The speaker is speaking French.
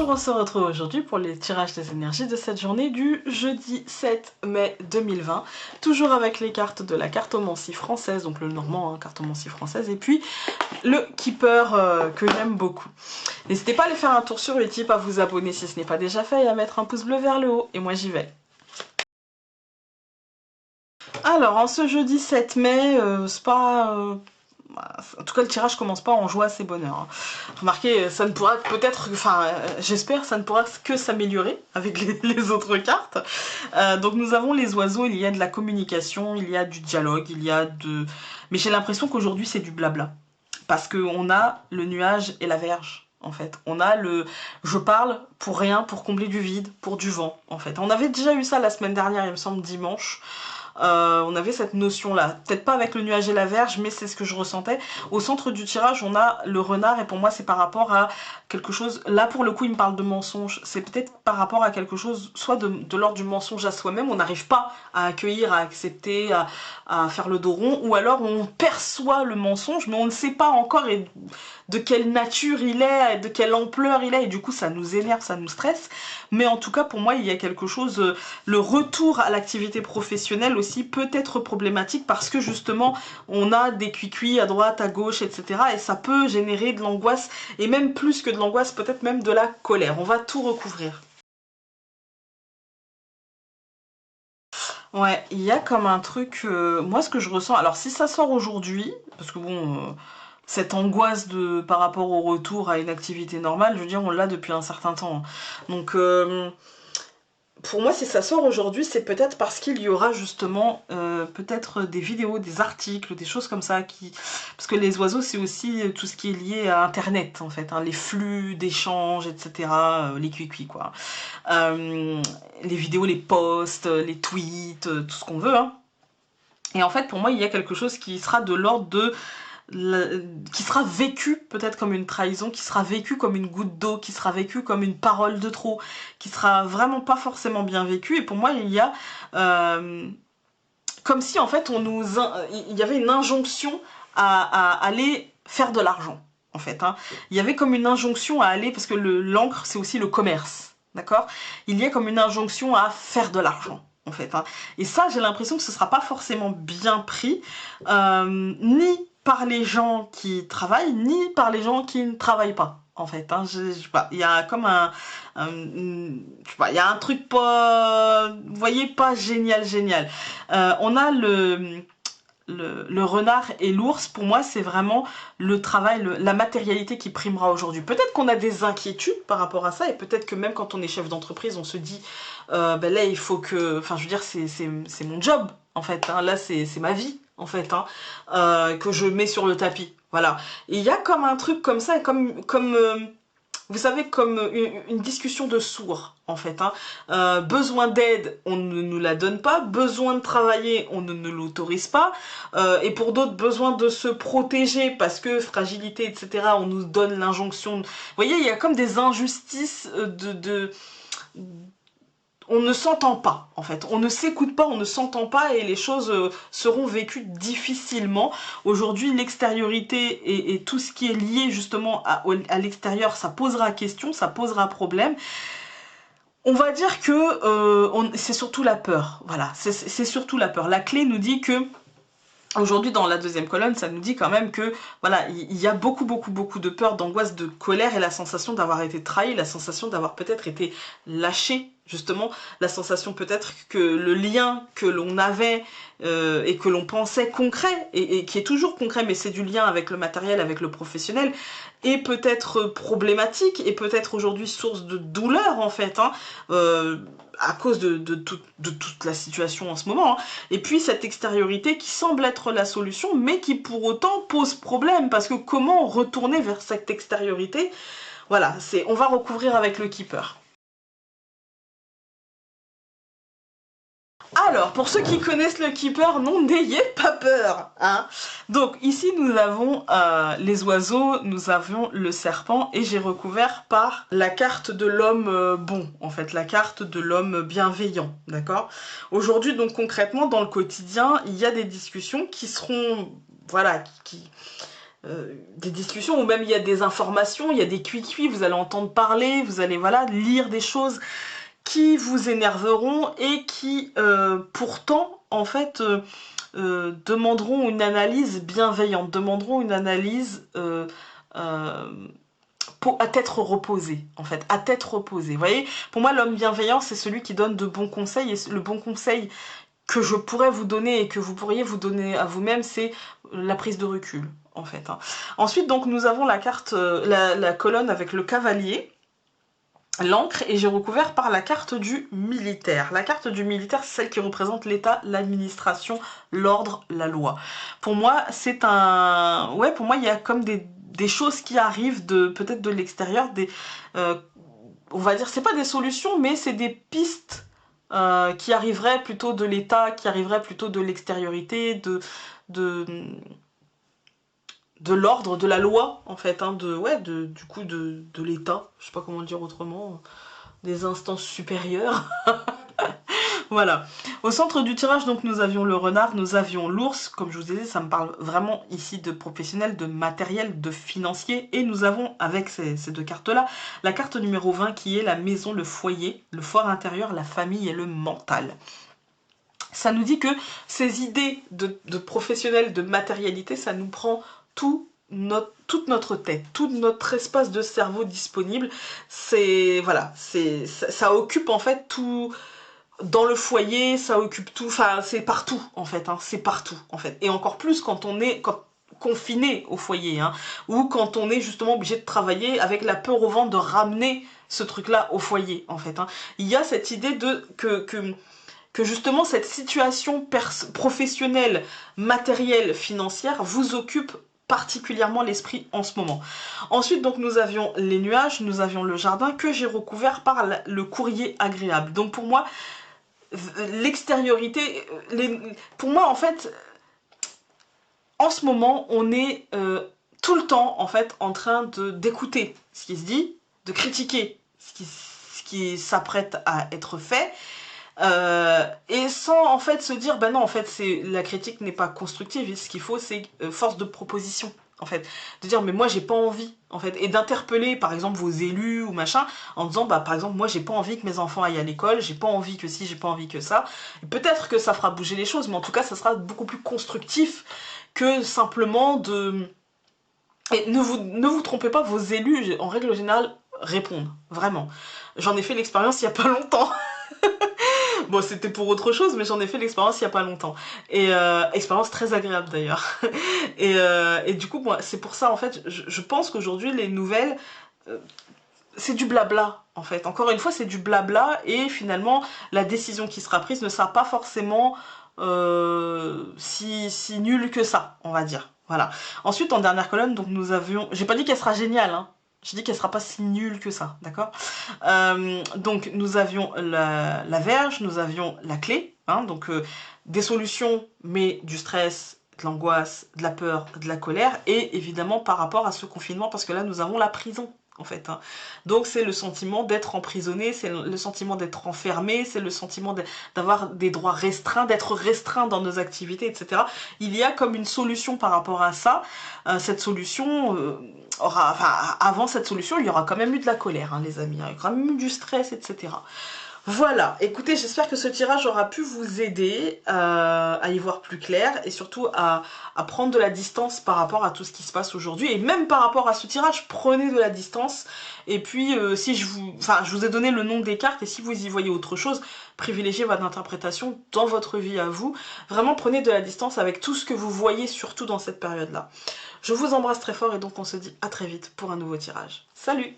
Bonjour, on se retrouve aujourd'hui pour les tirages des énergies de cette journée du jeudi 7 mai 2020. Toujours avec les cartes de la cartomancie française, donc le normand, cartomancie française, et puis le keeper que j'aime beaucoup. N'hésitez pas à aller faire un tour sur Utip, à vous abonner si ce n'est pas déjà fait, et à mettre un pouce bleu vers le haut, et moi j'y vais. Alors, en ce jeudi 7 mai, c'est pas... en tout cas, le tirage commence pas en joie et bonheur. Hein. Remarquez, ça ne pourra peut-être, enfin, j'espère, ça ne pourra que s'améliorer avec les autres cartes. Donc nous avons les oiseaux, il y a de la communication, il y a du dialogue, il y a de... Mais j'ai l'impression qu'aujourd'hui c'est du blabla. Parce qu'on a le nuage et la verge. En fait, on a le je parle pour rien, pour combler du vide, pour du vent. En fait, on avait déjà eu ça la semaine dernière, il me semble dimanche. On avait cette notion-là. Peut-être pas avec le nuage et la verge, mais c'est ce que je ressentais. Au centre du tirage, on a le renard, et pour moi, c'est par rapport à quelque chose... Là, pour le coup, il me parle de mensonge. C'est peut-être par rapport à quelque chose, soit de l'ordre du mensonge à soi-même, on n'arrive pas à accueillir, à accepter, à faire le dos rond, ou alors on perçoit le mensonge, mais on ne sait pas encore de quelle nature il est, de quelle ampleur il est, et du coup, ça nous énerve, ça nous stresse. Mais en tout cas, pour moi, il y a quelque chose... le retour à l'activité professionnelle aussi peut être problématique parce que justement on a des cuicuis à droite, à gauche, etc. et ça peut générer de l'angoisse et même plus que de l'angoisse, peut-être même de la colère. On va tout recouvrir. Ouais, il y a comme un truc, moi ce que je ressens, alors si ça sort aujourd'hui, parce que bon, cette angoisse par rapport au retour à une activité normale, je veux dire, on l'a depuis un certain temps. Donc pour moi, si ça sort aujourd'hui, c'est peut-être parce qu'il y aura justement peut-être des vidéos, des articles, des choses comme ça. Parce que les oiseaux, c'est aussi tout ce qui est lié à Internet, en fait. Hein, les flux d'échanges, etc. Les cuicuis, quoi. Les vidéos, les posts, les tweets, tout ce qu'on veut. Hein. Et en fait, pour moi, il y a quelque chose qui sera de l'ordre de... qui sera vécu peut-être comme une trahison, qui sera vécu comme une goutte d'eau, qui sera vécu comme une parole de trop, qui sera vraiment pas forcément bien vécu. Et pour moi, il y a comme si en fait il y avait une injonction à aller faire de l'argent. En fait, hein. Il y avait comme une injonction à aller, parce que l'encre c'est aussi le commerce, d'accord. Il y a comme une injonction à faire de l'argent. En fait, hein. Et ça, j'ai l'impression que ce ne sera pas forcément bien pris, ni par les gens qui travaillent, ni par les gens qui ne travaillent pas. En fait, hein, je sais pas, il y a comme je sais pas, il y a un truc pas, vous voyez, pas génial. On a le renard et l'ours, pour moi, c'est vraiment le travail, la matérialité qui primera aujourd'hui. Peut-être qu'on a des inquiétudes par rapport à ça, et peut-être que même quand on est chef d'entreprise, on se dit, ben là, il faut que... Enfin, je veux dire, c'est mon job, en fait. Hein, là, c'est ma vie, en fait, hein, que je mets sur le tapis. Voilà. Et il y a comme un truc comme ça, comme vous savez, comme une discussion de sourds, en fait. Hein. Besoin d'aide, on ne nous la donne pas. Besoin de travailler, on ne l'autorise pas. Et pour d'autres, besoin de se protéger parce que fragilité, etc., on nous donne l'injonction. Vous voyez, il y a comme des injustices on ne s'entend pas, en fait. On ne s'écoute pas, on ne s'entend pas et les choses seront vécues difficilement. Aujourd'hui, l'extériorité et tout ce qui est lié justement à l'extérieur, ça posera question, ça posera problème. On va dire que c'est surtout la peur. Voilà, c'est surtout la peur. La clé nous dit que aujourd'hui, dans la deuxième colonne, ça nous dit quand même que voilà, il y a beaucoup de peur, d'angoisse, de colère et la sensation d'avoir été trahi, la sensation d'avoir peut-être été lâché, justement, la sensation peut-être que le lien que l'on avait et que l'on pensait concret, et qui est toujours concret, mais c'est du lien avec le matériel, avec le professionnel, est peut-être problématique, et peut-être aujourd'hui source de douleur, en fait, hein, à cause de toute la situation en ce moment. Hein. Et puis cette extériorité qui semble être la solution, mais qui pour autant pose problème, parce que comment retourner vers cette extériorité? Voilà, on va recouvrir avec le keeper. Alors, pour ceux qui connaissent le keeper, non, n'ayez pas peur. Hein. Donc, ici, nous avons les oiseaux, nous avons le serpent, et j'ai recouvert par la carte de l'homme bon, en fait, la carte de l'homme bienveillant, d'accord. Aujourd'hui, donc, concrètement, dans le quotidien, il y a des discussions qui seront, voilà, des discussions, ou même il y a des informations, il y a des cuits-cuits, vous allez entendre parler, vous allez voilà, lire des choses qui vous énerveront et qui pourtant en fait demanderont une analyse bienveillante, demanderont une analyse à tête reposée, en fait, à tête reposée. Vous voyez, pour moi, l'homme bienveillant, c'est celui qui donne de bons conseils, et le bon conseil que je pourrais vous donner et que vous pourriez vous donner à vous-même, c'est la prise de recul, en fait. Hein. Ensuite, donc, nous avons la carte, la colonne avec le cavalier, l'encre, et j'ai recouvert par la carte du militaire. La carte du militaire, c'est celle qui représente l'État, l'administration, l'ordre, la loi. Pour moi, c'est un... Ouais, pour moi, il y a comme des choses qui arrivent peut-être de l'extérieur, on va dire, c'est pas des solutions, mais c'est des pistes qui arriveraient plutôt de l'État, qui arriveraient plutôt de l'extériorité, de l'ordre, de la loi, en fait, hein, du coup, de l'État, je sais pas comment le dire autrement, des instances supérieures. Voilà. Au centre du tirage, donc, nous avions le renard, nous avions l'ours, comme je vous ai dit, ça me parle vraiment ici de professionnel, de matériel, de financier, et nous avons, avec ces deux cartes-là, la carte numéro 20 qui est la maison, le foyer, le fort intérieur, la famille et le mental. Ça nous dit que ces idées de professionnel, de matérialité, ça nous prend toute notre tête, tout notre espace de cerveau disponible. C'est voilà, ça occupe en fait tout dans le foyer, ça occupe tout. Enfin, c'est partout en fait. Hein, c'est partout en fait. Et encore plus quand on est confiné au foyer, hein, ou quand on est justement obligé de travailler avec la peur au ventre de ramener ce truc-là au foyer en fait. Hein. Il y a cette idée que justement cette situation professionnelle, matérielle, financière vous occupe particulièrement l'esprit en ce moment. Ensuite, donc, nous avions les nuages, nous avions le jardin que j'ai recouvert par le courrier agréable. Donc pour moi, l'extériorité, pour moi en fait, en ce moment, on est tout le temps en fait en train d'écouter ce qui se dit, de critiquer ce qui s'apprête à être fait, et sans en fait se dire bah non en fait la critique n'est pas constructive, et ce qu'il faut c'est force de proposition en fait, de dire mais moi j'ai pas envie en fait, et d'interpeller par exemple vos élus ou machin en disant bah par exemple moi j'ai pas envie que mes enfants aillent à l'école, j'ai pas envie que ci, j'ai pas envie que ça, peut-être que ça fera bouger les choses, mais en tout cas ça sera beaucoup plus constructif que simplement de... Et ne vous trompez pas, vos élus en règle générale répondent, vraiment. J'en ai fait l'expérience il y a pas longtemps. Bon, c'était pour autre chose, mais j'en ai fait l'expérience il y a pas longtemps. Et expérience très agréable d'ailleurs. Et du coup, moi, c'est pour ça, en fait, je pense qu'aujourd'hui, les nouvelles, c'est du blabla, en fait. Encore une fois, c'est du blabla, et finalement, la décision qui sera prise ne sera pas forcément si nulle que ça, on va dire. Voilà. Ensuite, en dernière colonne, donc nous avions... J'ai pas dit qu'elle sera géniale, hein. J'ai dit qu'elle sera pas si nulle que ça, d'accord. Donc nous avions la verge, nous avions la clé, hein, donc des solutions, mais du stress, de l'angoisse, de la peur, de la colère, et évidemment par rapport à ce confinement, parce que là nous avons la prison. En fait, hein. Donc c'est le sentiment d'être emprisonné, c'est le sentiment d'être enfermé, c'est le sentiment d'avoir des droits restreints, d'être restreint dans nos activités, etc. Il y a comme une solution par rapport à ça. Cette solution avant cette solution, il y aura quand même eu de la colère, hein, les amis, il y aura quand même eu du stress, etc. Voilà, écoutez, j'espère que ce tirage aura pu vous aider à y voir plus clair, et surtout à prendre de la distance par rapport à tout ce qui se passe aujourd'hui, et même par rapport à ce tirage, prenez de la distance. Et puis si je vous ai donné le nom des cartes, et si vous y voyez autre chose, privilégiez votre interprétation dans votre vie à vous. Vraiment prenez de la distance avec tout ce que vous voyez, surtout dans cette période-là. Je vous embrasse très fort, et donc on se dit à très vite pour un nouveau tirage. Salut!